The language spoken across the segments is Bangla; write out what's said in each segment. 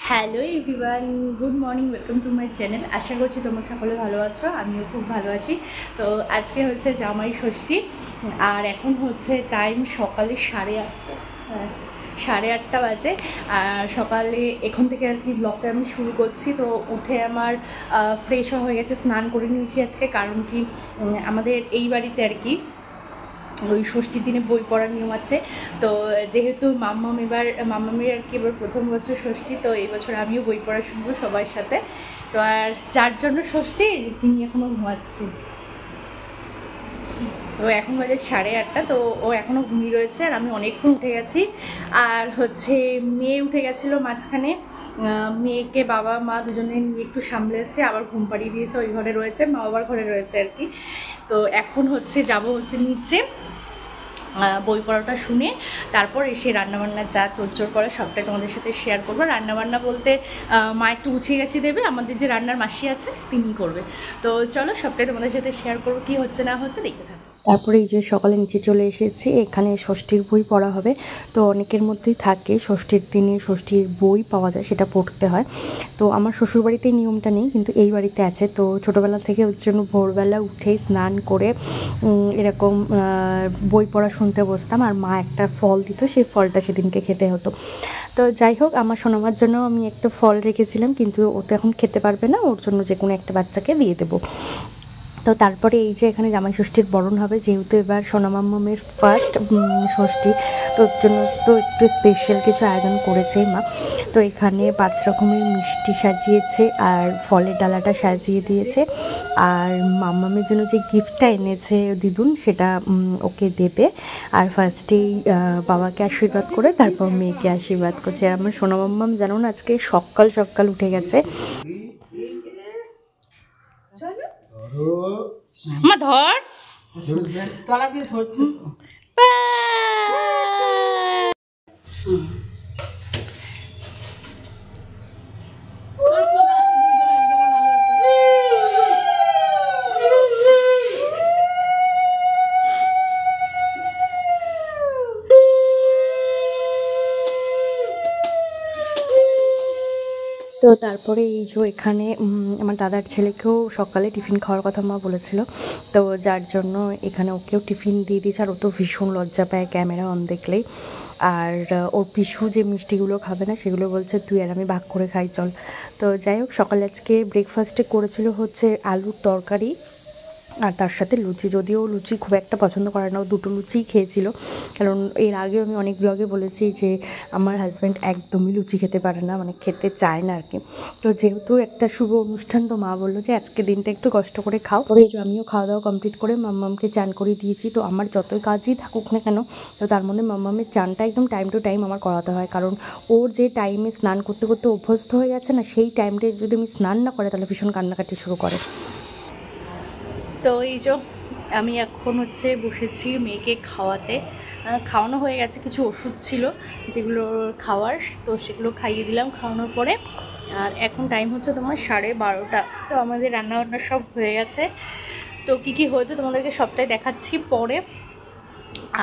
Hello everyone, good morning, welcome to my channel. আশা করছি তোমরা সকলে ভালো আছো, আমিও খুব ভালো আছি। তো আজকে হচ্ছে জামাই ষষ্ঠী, আর এখন হচ্ছে টাইম সকালে 8:30, 8:30 বাজে। আর সকালে এখন থেকে আর কি ব্লগটা আমি শুরু করছি। তো উঠে আমার ফ্রেশ হয়ে গেছে, স্নান করে নিয়েছি আজকে, কারণ কি আমাদের এই বাড়িতে আর কি ওই ষষ্ঠীর দিনে বই পড়ার নিয়ম আছে। তো যেহেতু মাম্মামের আর কি এবার প্রথম বছর ষষ্ঠী, তো এই বছর আমিও বই পড়া শুনবো সবার সাথে। তো আর যার জন্য ষষ্ঠী, তিনি এখনও ঘুমাচ্ছি। তো এখন বাজে 8:30, তো ও এখনও ঘুমিয়ে রয়েছে, আর আমি অনেকক্ষণ উঠে গেছি। আর হচ্ছে মেয়ে উঠে গেছিলো মাঝখানে, মেয়েকে বাবা মা দুজনে নিয়ে একটু সামলেছে, আবার ঘুম পাড়িয়ে দিয়েছে, ওই ঘরে রয়েছে, মা বাবার ঘরে রয়েছে আর কি। তো এখন হচ্ছে যাবো হচ্ছে নিচে বই পড়াটা শুনে, তারপর এসে রান্নাবান্নার যা তোড়জোড় করে সবটাই তোমাদের সাথে শেয়ার করবো। রান্নাবান্না বলতে মা একটু গুছিয়ে গেছে দেবে, আমাদের যে রান্নার মাসি আছে তিনি করবে। তো চলো সবটাই তোমাদের সাথে শেয়ার করবো, কী হচ্ছে না হচ্ছে দেখতে থাকো। তারপরে এই যে সকালে নিচে চলে এসেছি, এখানে ষষ্ঠীর বই পড়া হবে। তো অনেকের মধ্যেই থাকে ষষ্ঠীর দিনে ষষ্ঠীর বই পাওয়া যায়, সেটা পড়তে হয়। তো আমার শ্বশুরবাড়িতে এই নিয়মটা নেই, কিন্তু এই বাড়িতে আছে। তো ছোটোবেলা থেকে ওর জন্য ভোরবেলা উঠেই স্নান করে এরকম বই পড়া শুনতে বসতাম, আর মা একটা ফল দিত, সেই ফলটা সেদিনকে খেতে হতো। তো যাই হোক, আমার সোনামার জন্য আমি একটা ফল রেখেছিলাম, কিন্তু ও তো এখন খেতে পারবে না, ওর জন্য যে কোনো একটা বাচ্চাকে দিয়ে দেবো। তো তারপরে এই যে এখানে জামাই ষষ্ঠীর বরণ হবে, যেহেতু এবার সোনামাম্মামের ফার্স্ট ষষ্ঠী, তো ওর জন্য তো একটু স্পেশাল কিছু আয়োজন করেছে মা। তো এখানে 5 রকমের মিষ্টি সাজিয়েছে, আর ফলের ডালাটা সাজিয়ে দিয়েছে। আর মাম্মামের জন্য যে গিফটটা এনেছে দিদুন, সেটা ওকে দেবে। আর ফার্স্টেই বাবাকে আশীর্বাদ করে তারপর মেয়েকে আশীর্বাদ করছে। আর আমার সোনামাম্মাম জানো না, আজকে সকাল সকাল উঠে গেছে। মা ধর, তলা দিয়ে ধরছে। তো তারপরে এই যে এখানে আমার দাদার ছেলেকেও সকালে টিফিন খাওয়ার কথা মা বলেছিল, তো যার জন্য এখানে ওকেও টিফিন দিয়ে দিয়েছে। আর ও তো ভীষণ লজ্জা পায় ক্যামেরা অন দেখলেই। আর ওর পিসু যে মিষ্টিগুলো খাবে না, সেগুলো বলছে তুই আর আমি ভাগ করে খাই চল। তো যাই হোক, সকালে আজকে ব্রেকফাস্টে করেছিল হচ্ছে আলুর তরকারি, আর তার সাথে লুচি। যদিও লুচি খুব একটা পছন্দ করে না, ও 2টো লুচিই খেয়েছিল। কারণ এর আগেও আমি অনেক ব্লগে বলেছি যে আমার হাজব্যান্ড একদমই লুচি খেতে পারে না, মানে খেতে চায় না আর কি। তো যেহেতু একটা শুভ অনুষ্ঠান, তো মা বললো যে আজকে দিনটা একটু কষ্ট করে খাও। পরে এই যে আমিও খাওয়া দাওয়া কমপ্লিট করে মাম্মামকে চান করে দিয়েছি। তো আমার যতই কাজই থাকুক না কেন, তো তার মধ্যে মাম্মামের চানটা একদম টাইম টু টাইম আমার করাতে হয়। কারণ ওর যে টাইমে স্নান করতে করতে অভ্যস্ত হয়ে গেছে না, সেই টাইমটায় যদি আমি স্নান না করে, তাহলে ভীষণ কান্নাকাটি শুরু করে। তো এই যে আমি এখন হচ্ছে বসেছি মেয়েকে খাওয়াতে। খাওয়ানো হয়ে গেছে, কিছু ওষুধ ছিল যেগুলো খাওয়ার, তো সেগুলো খাইয়ে দিলাম খাওয়ানোর পরে। আর এখন টাইম হচ্ছে তোমার 12:30। তো আমাদের রান্নাবান্না সব হয়ে গেছে। তো কী কী হয়েছে তোমাদেরকে সবটাই দেখাচ্ছি পরে।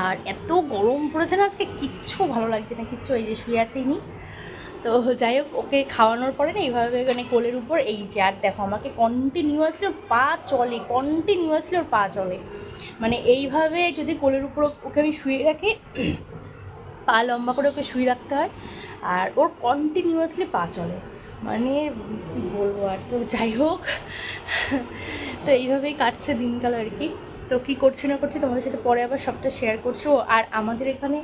আর এত গরম পড়েছে না আজকে, কিচ্ছু ভালো লাগছে না, কিচ্ছু। এই যে শুয়ে আছেই নি। তো যাই হোক, ওকে খাওয়ানোর পরে না এইভাবে মানে কোলের উপর এই যে, আর দেখো আমাকে কন্টিনিউয়াসলি ওর পা চলে, কন্টিনিউয়াসলি ওর পা চলে। মানে এইভাবে যদি কোলের উপর ওকে আমি শুয়ে রাখি, পা লম্বা করে ওকে শুয়ে রাখতে হয়, আর ওর কন্টিনিউয়াসলি পা চলে, মানে কী বলবো। আর তো যাই হোক, তো এইভাবেই কাটছে দিনকাল আর কি। তো কী করছি না করছি তোমাদের সাথে পরে আবার সবটা শেয়ার করছো। আর আমাদের এখানে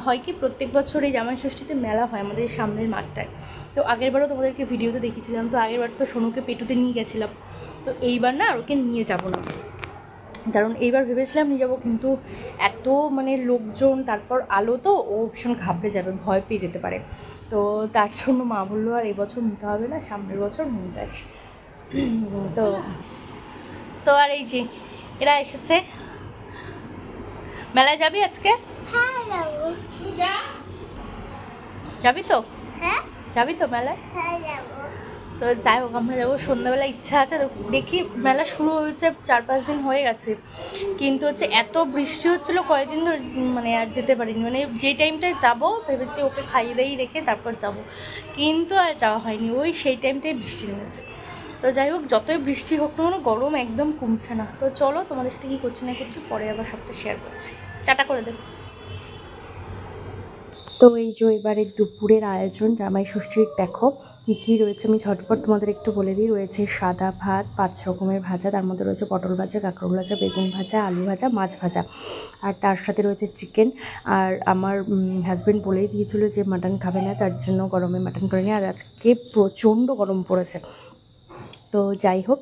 হয় কি, প্রত্যেক বছর এই জামাই ষষ্ঠীতে মেলা হয় আমাদের সামনের মাঠটায়। তো আগেরবারও তোমাদেরকে ভিডিওতে দেখিয়েছিলাম। তো আগেরবার তো সোনুকে পেটুতে নিয়ে গেছিলাম, তো এইবার না আর ওকে নিয়ে যাবো না। কারণ এইবার ভেবেছিলাম নিয়ে যাবো, কিন্তু এত মানে লোকজন, তারপর আলো, তো ও ভীষণ ঘাবড়ে যাবে, ভয় পেয়ে যেতে পারে। তো তার জন্য মা বললো আর এবছর নিতে হবে না, সামনের বছর নিয়ে যাস। তো তো আর এই যে এরা এসেছে। মেলায় যাবি আজকে? হ্যাঁ যাবো। যাবি তো? হ্যাঁ যাবি তো মেলায়? হ্যাঁ যাবো। তো যাই হোক আমরা যাবো সন্ধ্যাবেলা, ইচ্ছা আছে। তো দেখি, মেলা শুরু হয়েছে 4-5 দিন হয়ে গেছে, কিন্তু হচ্ছে এত বৃষ্টি হচ্ছিল কয়েকদিন ধরে, মানে আর যেতে পারিনি। মানে যে টাইমটায় যাবো ভেবেছি ওকে খাইয়ে দিয়ে রেখে তারপর যাব, কিন্তু আর যাওয়া হয়নি। ওই সেই টাইমটাই বৃষ্টি নেমেছে। তো যাই হোক, যতই বৃষ্টি হোক না, গরম একদম কমছে না। তো চলো, তোমাদের সাথে কী করছি না করছি পরে আবার সবটা শেয়ার করছি। টাটা করে দেবো। তো এই যে এবারে দুপুরের আয়োজন জামাই ষষ্ঠীর, দেখো কী কী রয়েছে আমি ঝটপট তোমাদের একটু বলে দিই। রয়েছে সাদা ভাত, 5 রকমের ভাজা, তার মধ্যে রয়েছে পটল ভাজা, কাঁকরোল ভাজা, বেগুন ভাজা, আলু ভাজা, মাছ ভাজা, আর তার সাথে রয়েছে চিকেন। আর আমার হাজব্যান্ড বলেই দিয়েছিল যে মাটন খাবে না, তার জন্য গরমে মাটন করে নিয়ে। আর আজকে প্রচণ্ড গরম পড়েছে। তো যাই হোক,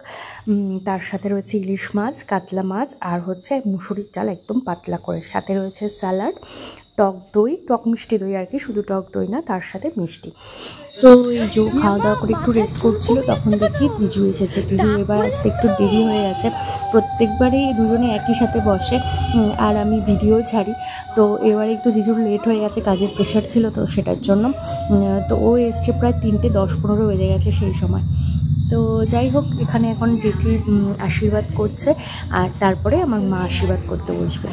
তার সাথে রয়েছে ইলিশ মাছ, কাতলা মাছ, আর হচ্ছে মুসুরির চাল একদম পাতলা করে। সাথে রয়েছে স্যালাড, টক দই, টক মিষ্টি দই আর কি, শুধু টক দই না, তার সাথে মিষ্টি। তো এই যে খাওয়া দাওয়া করে একটু রেস্ট করছিল, তখন দেখি পিজু এসেছে। পিজু এবার আসতে একটু দেরি হয়ে গেছে। প্রত্যেকবারই দুজনে একই সাথে বসে আর আমি ভিডিও ছাড়ি। তো এবার একটু জিজুর লেট হয়ে গেছে, কাজের প্রেশার ছিল তো সেটার জন্য। তো ও এসছে প্রায় 3টে 10-15 বেজে গেছে সেই সময়। তো যাই হোক, এখানে এখন জেঠি আশীর্বাদ করছে, আর তারপরে আমার মা আশীর্বাদ করতে বসবে।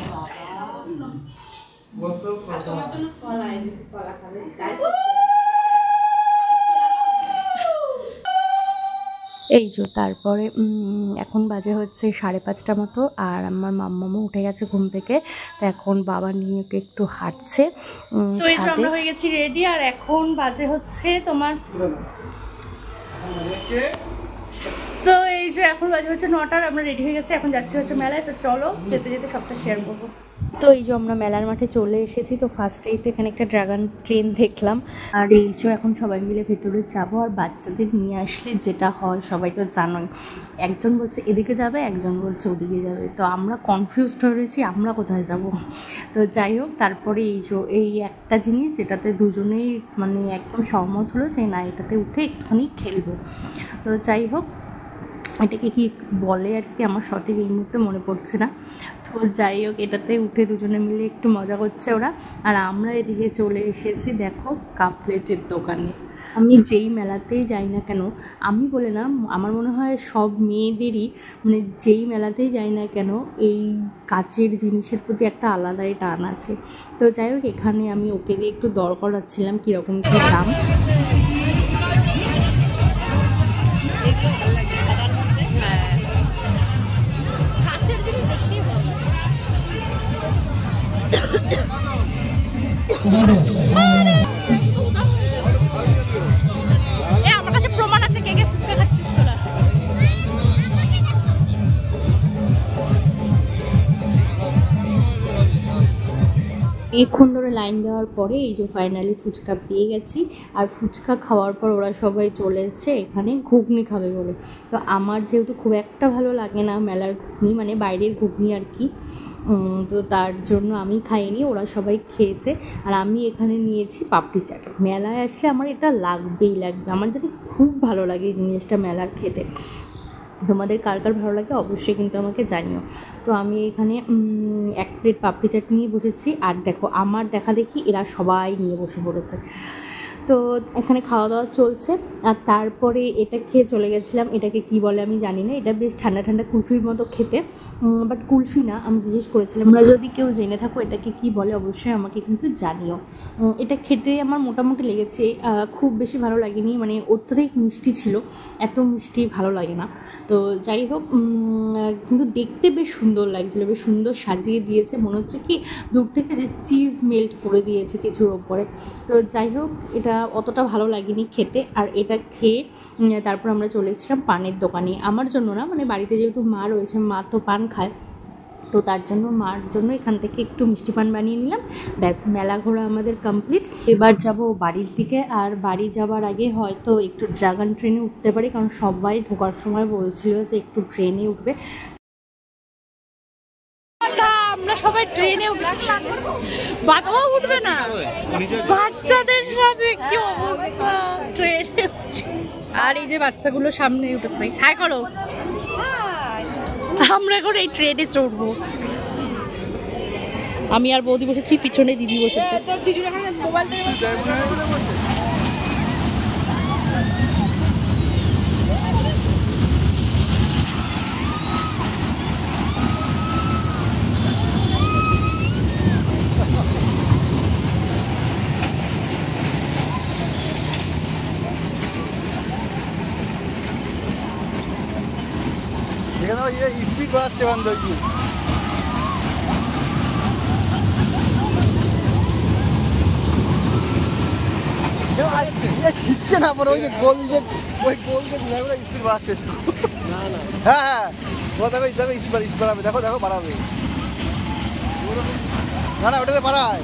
এই যে তারপরে এখন বাজে হচ্ছে 5:30 মতো, আর আমার মাম্মামও উঠে গেছে ঘুম থেকে। তো এখন বাবা নিয়ে ওকে একটু হাঁটছে। তো এই যে আমরা হয়ে গেছি রেডি, আর এখন বাজে হচ্ছে তোমার, তো এই যে এখন বাজে হচ্ছে 9টা, আমরা রেডি হয়ে গেছি, এখন যাচ্ছি হচ্ছে মেলায়। তো চলো যেতে যেতে সবটা শেয়ার করবো। তো এই যে আমরা মেলার মাঠে চলে এসেছি। তো ফার্স্টেই তো এখানে একটা ড্রাগন ট্রেন দেখলাম, আর এই যে এখন সবাই মিলে ভেতরে যাব। আর বাচ্চাদের নিয়ে আসলে যেটা হয় সবাই তো জানোই, একজন বলছে এদিকে যাবে, একজন বলছে ওদিকে যাবে। তো আমরা কনফিউজড হয়ে রয়েছি আমরা কোথায় যাব। তো যাই হোক, তারপরে এই একটা জিনিস যেটাতে দুজনেই মানে একদম সহমত হলো যে না, এটাতে উঠে একটুখানি খেলবো। তো যাই হোক, এটাকে কি বলে আর কি, আমার সঠিক এই মুহূর্তে মনে পড়ছে না। তো যাই হোক, এটাতে উঠে দুজনে মিলে একটু মজা করছে ওরা। আর আমরা এদিকে চলে এসেছি দেখো কাপ প্লেটের দোকানে। আমি যেই মেলাতেই যাই না কেন, আমি বলে না, আমার মনে হয় সব মেয়েদেরই, মানে যেই মেলাতেই যাই না কেন, এই কাচের জিনিসের প্রতি একটা আলাদাই টান আছে। তো যাই হোক, এখানে আমি ওকে দিয়ে একটু দর করাচ্ছিলাম কীরকম কী দাম। আমার কাছে প্রমাণ আছে কে কে ফুচকা খাচ্ছিস তোরা। অনেকক্ষণ ধরে লাইন দেওয়ার পরে এই যে ফাইনালি ফুচকা পেয়ে গেছি। আর ফুচকা খাওয়ার পর ওরা সবাই চলে এসছে এখানে ঘুগনি খাবে বলে। তো আমার যেহেতু খুব একটা ভালো লাগে না মেলার ঘুগনি, মানে বাইরের ঘুগনি আর কি, তো তার জন্য আমি খাইনি, ওরা সবাই খেয়েছে। আর আমি এখানে নিয়েছি পাপড়ি চাট। মেলায় আসলে আমার এটা লাগবেই লাগবে, আমার যেন খুব ভালো লাগে এই জিনিসটা মেলার খেতে। তোমাদের কার কার ভালো লাগে অবশ্যই কিন্তু আমাকে জানিও। তো আমি এখানে 1 প্লেট পাপড়ি চাট নিয়ে বসেছি। আর দেখো আমার দেখা দেখি এরা সবাই নিয়ে বসে পড়েছে। তো এখানে খাওয়া দাওয়া চলছে। আর তারপরে এটা খেয়ে চলে গেছিলাম, এটাকে কি বলে আমি জানি না, এটা বেশ ঠান্ডা ঠান্ডা কুলফির মতো খেতে, বাট কুলফি না, আমি জিজ্ঞেস করেছিলাম। তোমরা যদি কেউ জেনে থাকো এটাকে কি বলে অবশ্যই আমাকে কিন্তু জানিও। এটা খেতে আমার মোটামুটি লেগেছে, খুব বেশি ভালো লাগেনি, মানে অত্যধিক মিষ্টি ছিল, এত মিষ্টি ভালো লাগে না। তো যাই হোক, কিন্তু দেখতে বেশ সুন্দর লাগছিলো, বেশ সুন্দর সাজিয়ে দিয়েছে, মনে হচ্ছে কি দূর থেকে যে চিজ মেল্ট করে দিয়েছে কিছুর ওপরে। তো যাই হোক, এটা অতটা ভালো লাগেনি খেতে। আর এটা খেয়ে তারপর আমরা চলে এসেছিলাম পানের দোকানে। আমার জন্য না, মানে বাড়িতে যেহেতু মা রয়েছে, মা তো পান খায়, তো তার জন্য মার জন্য এখান থেকে একটু মিষ্টি পান বানিয়ে নিলাম। ব্যাস, মেলা ঘোরা আমাদের কমপ্লিট। এবার যাব বাড়ির দিকে। আর বাড়ি যাবার আগে হয়তো একটু ড্রাগন ট্রেনে উঠতে পারি, কারণ সবাই ঢোকার সময় বলছিল যে একটু ট্রেনে উঠবে। আমরা সবাই ট্রেনে উঠছি, বাবাও উঠবে না, বাচ্চাদের সাথে কি অবস্থা, ট্রেনে উঠছি। আর এই যে বাচ্চাগুলো সামনে উঠেছে, হাই করো। আমরা এখন এই ট্রেনে চড়বো। আমি আর বৌদি বসেছি, পিছনে দিদি বসেছে। স্পিড বাড়াচ্ছে বন্ধ হয়েছে। খিটকে না পরে ওই যে গোল যে স্পিড বাড়াচ্ছে। হ্যাঁ হ্যাঁ ও দেখো স্পিড বাড়াবে, দেখো দেখো বাড়াবে। না না ওটাতে বাড়ায়।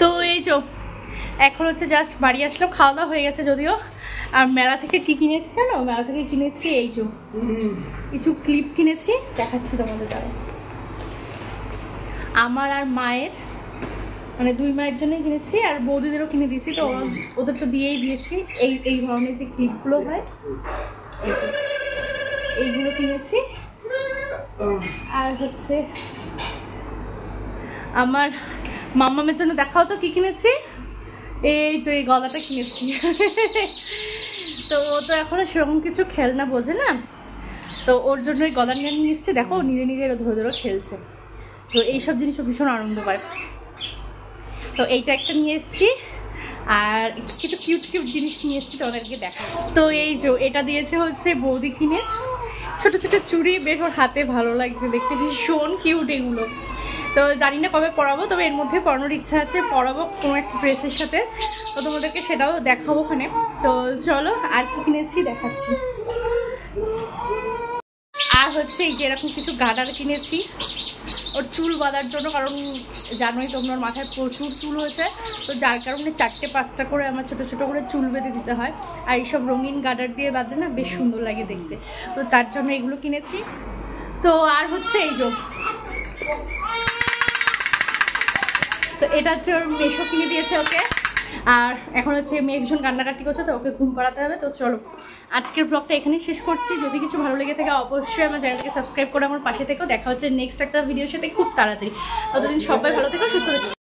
তো এই যে এখন হচ্ছে জাস্ট বাড়ি আসলো, খাওয়া দাওয়া হয়ে গেছে যদিও। আর মেলা থেকে কি কিনেছি জানো? মেলা থেকে কিনেছি এই যে কিছু ক্লিপ কিনেছি, দেখাচ্ছি তোমাদের দ্বারা। আমার আর মায়ের, মানে দুই মায়ের জন্যই কিনেছি, আর বৌদিদেরও কিনে দিয়েছি। তো ওদের তো দিয়েই দিয়েছি। এই ধরনের যে ক্লিপগুলো হয় এইগুলো কিনেছি। আর হচ্ছে আমার মাম্মামের জন্য দেখাও তো কি কিনেছি। এই যে এই গলাটা কিনেছি। তো ও তো এখনো সেরকম কিছু খেলনা বোঝে না, তো ওর জন্য ওই গলা নিয়ে নিয়ে এসছে। দেখো নিজে নিজে ধরে ধরে খেলছে। তো এইসব জিনিসও ভীষণ আনন্দ পায়। তো এইটা একটা নিয়ে এসেছি, আর কিছু কিউট কিউট জিনিস নিয়ে এসেছি তোমাদেরকে দেখা। তো এই যে এটা দিয়েছে হচ্ছে বৌদি কিনে, ছোট ছোট চুড়ি, বেশ ওর হাতে ভালো লাগছে দেখতে, ভীষণ কিউট এগুলো। তো জানি না কবে পরাবো, তবে এর মধ্যে পরানোর ইচ্ছা আছে, পরাবো কোনো একটা ড্রেসের সাথে। তো তোমাদেরকে সেটাও দেখাবো ওখানে। তো চলো আর কি কিনেছি দেখাচ্ছি। আর হচ্ছে এই যে এরকম কিছু গার্ডার কিনেছি ওর চুল বাঁধার জন্য, কারণ জানোই তোমরা ওর মাথায় প্রচুর চুল হয়েছে। তো যার কারণে 4টে-5টা করে আমার ছোটো ছোটো করে চুল বেঁধে দিতে হয়। আর এইসব রঙিন গার্ডার দিয়ে বাঁধলে না বেশ সুন্দর লাগে দেখতে। তো তার জন্য এগুলো কিনেছি। তো আর হচ্ছে এই যে, তো এটা হচ্ছে ওর মেশো কিনে দিয়েছে ওকে। আর এখন হচ্ছে মেয়ে ভীষণ কান্নাকাটি করছে, তো ওকে ঘুম পাড়াতে হবে। তো চলো আজকের ব্লগটা এখানেই শেষ করছি। যদি কিছু ভালো লেগে থাকে অবশ্যই আমার চ্যানেলকে সাবস্ক্রাইব করে আমার পাশে থেকেও। দেখা হচ্ছে নেক্সট একটা ভিডিওর সাথে খুব তাড়াতাড়ি। ততদিন সবাই ভালো থেকো, সুস্থ থেকো।